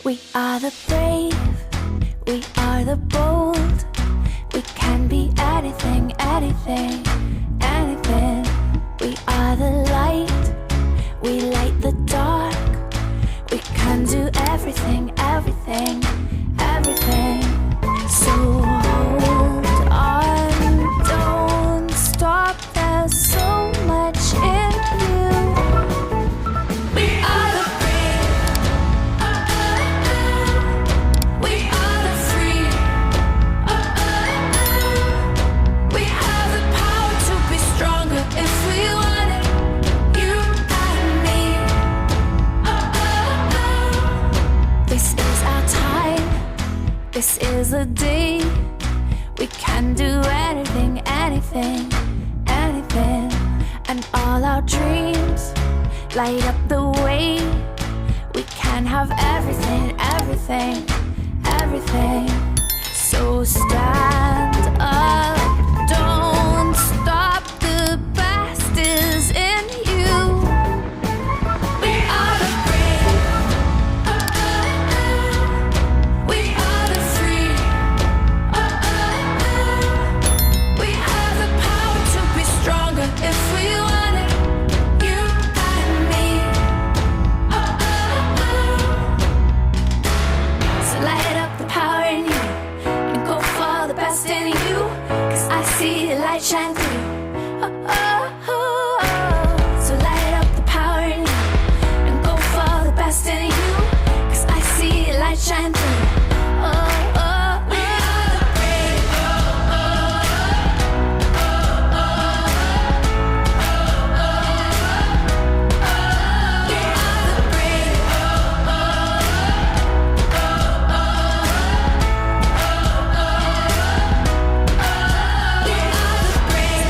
We are the brave, we are the bold. We can be anything, anything, anything. We are the light, we light the dark. We can do everything, everything, everything. So hold on, don't stop, there's so much in you. We are the brave, we are the free. We have the power to be stronger if we want it. You and me. This is our time, this is the day. We can do anything, anything, anything. And all our dreams light up the way. We can have everything, everything, everything. So stand up, don't stop, the best is in you. We are the brave, we are the free. We have the power to be stronger if we want it. You and me. So light up the power in you and go for the best in you. 'Cause I see the light shine through. So light up the power in you and go for the best in you. 'Cause I see the light shine through. We are the brave. We are the brave. We are the brave.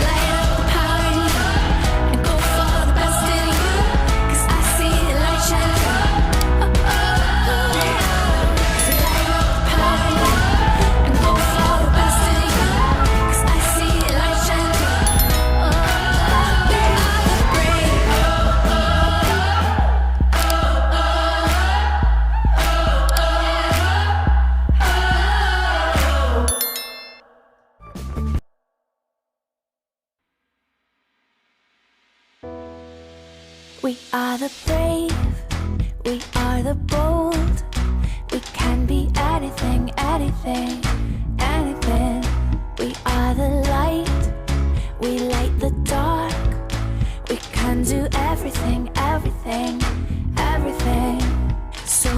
Light up the power in you and go for the best in you. 'Cause I see the light shine through. So light up the power in you and go for the best in you. 'Cause I see the light shine through. We are the brave. We are the brave, we are the bold. We can be anything, anything, anything. We are the light, we light the dark. We can do everything, everything, everything. So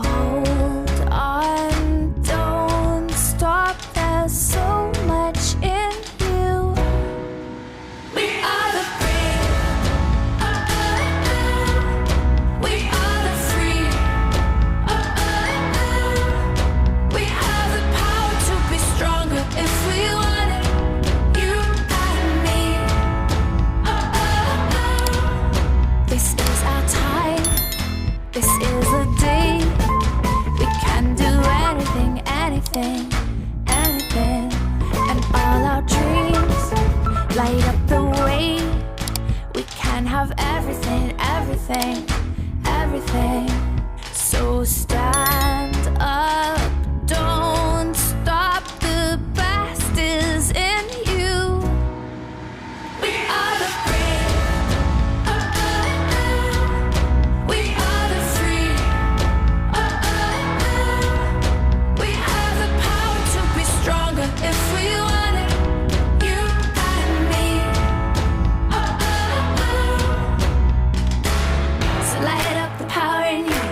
hold on, don't stop, there's so much in you. We are the brave, we are the free. We have the power to be stronger if we want it. You and me. This is our time, this is the day. We can do anything, anything, anything. And all our dreams light up the way. We can have everything, everything, everything. So stand up, don't stop, the best is in you. We are the brave, we are the free. We have the power to be stronger if we want it. You and me. So light up the power in you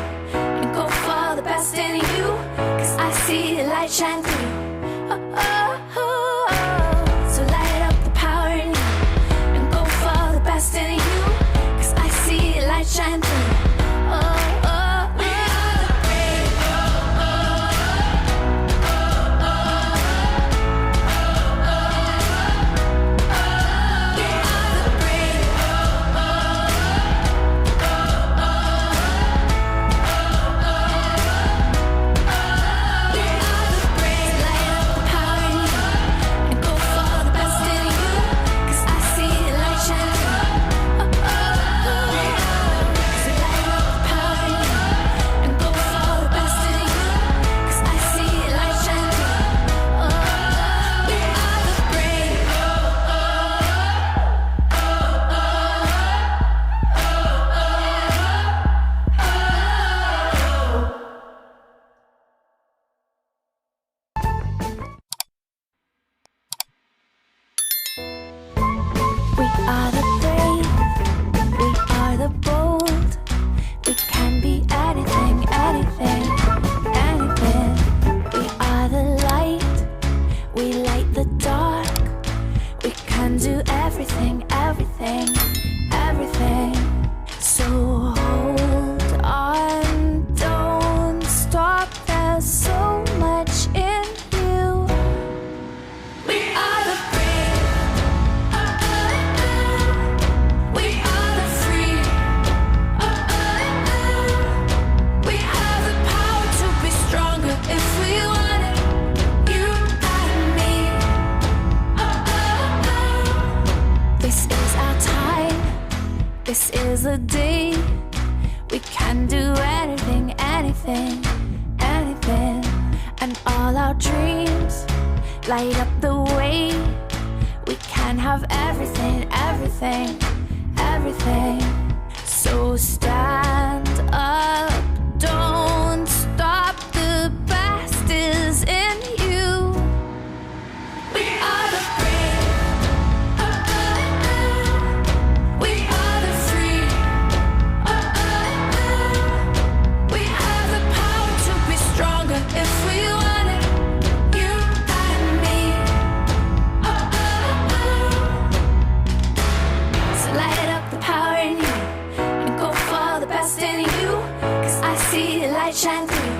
and go for the best in you. 'Cause I see the light shine through. So light up the power in you and go for the best in you. 'Cause I see the light shine through. We are the brave. We are the brave. We are the brave. Light up the power in you and go for the best in you. 'Cause I see the light shine through. So light a day we can do anything, anything, anything. And all our dreams light up the way. We can have everything, everything, everything. So stand up, don't stop, the best is in you. We are the brave, we are the free, we have the power to be stronger if we want it, you and me. So light up the power in you and go for the best in you, 'cause I see the light shine through.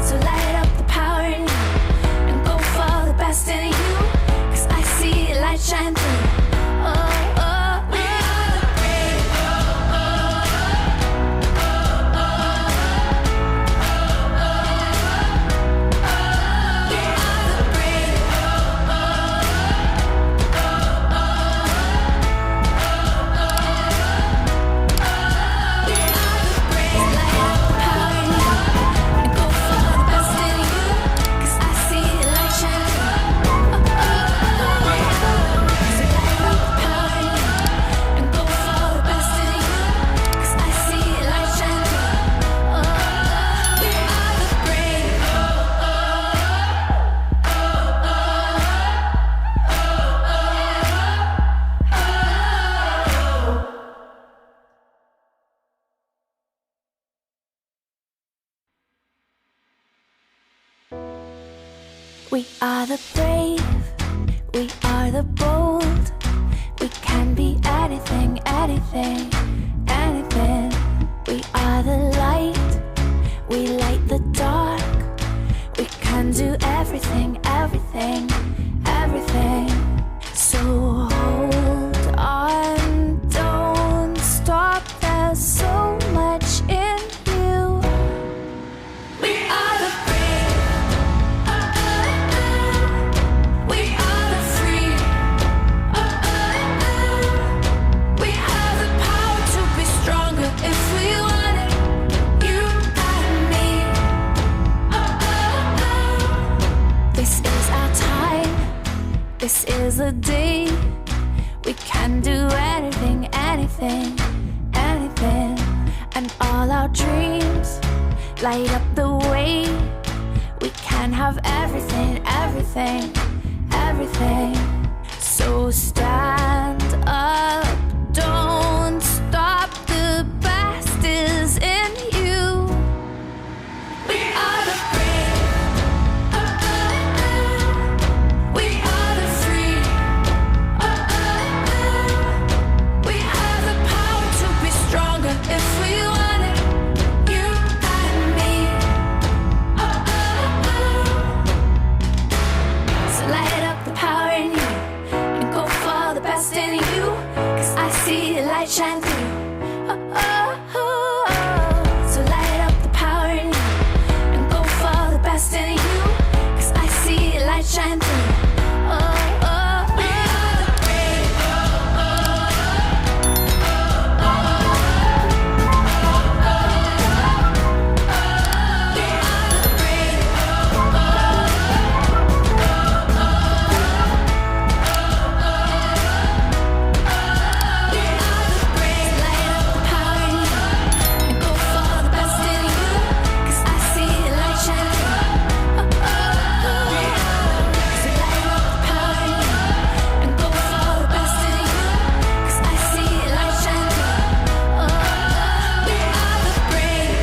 So light up the power in you and go for the best in you, 'cause I see the light shine through. We are the brave. We are the brave. We are the brave. Light up the power in you and go for the best in you, 'cause I see the light shine through. So light up the power in you and go for the best in you, 'cause I see the light shine through. We are the brave. We are the brave, we are the bold. We can be anything, anything, anything. We are the light, we light the dark. We can do everything, everything, everything. So hold on, don't stop, there's so much in you. We are the brave, we are the free, we have the power to be stronger if we want it, you and me. This is our time, this is the day. We can do anything, anything, anything. And all our dreams light up the way. We can have everything, everything, everything. So stand up, don't stop, the best is in you. We are the brave, we are the free, we have the power to be stronger if we want it, you and me. So light up the power in you and go for the best in you, 'cause I see the light shine through. So light up the power in you and go for the best in you, 'cause I see the light shine through. We are the brave. We are the brave. We are the brave. Light up the power in you and go for the best in you, 'cause I see the light shine through. So light up the power in you and go for the best in you, 'cause I see the light shine through. We are the brave.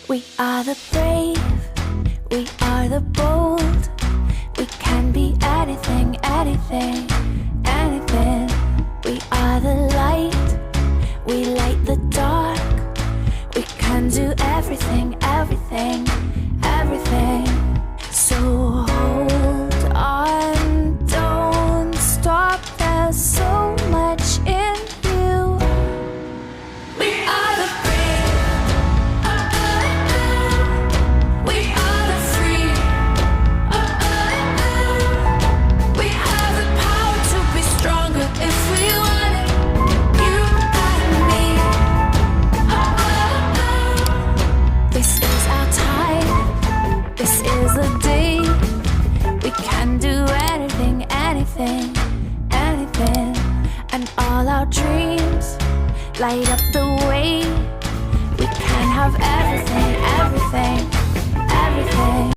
We are the brave, we are the bold. We can be anything, anything, anything. We are the light, we light the dark. We can do everything, everything, everything. So hold on, don't stop, there's so much light up the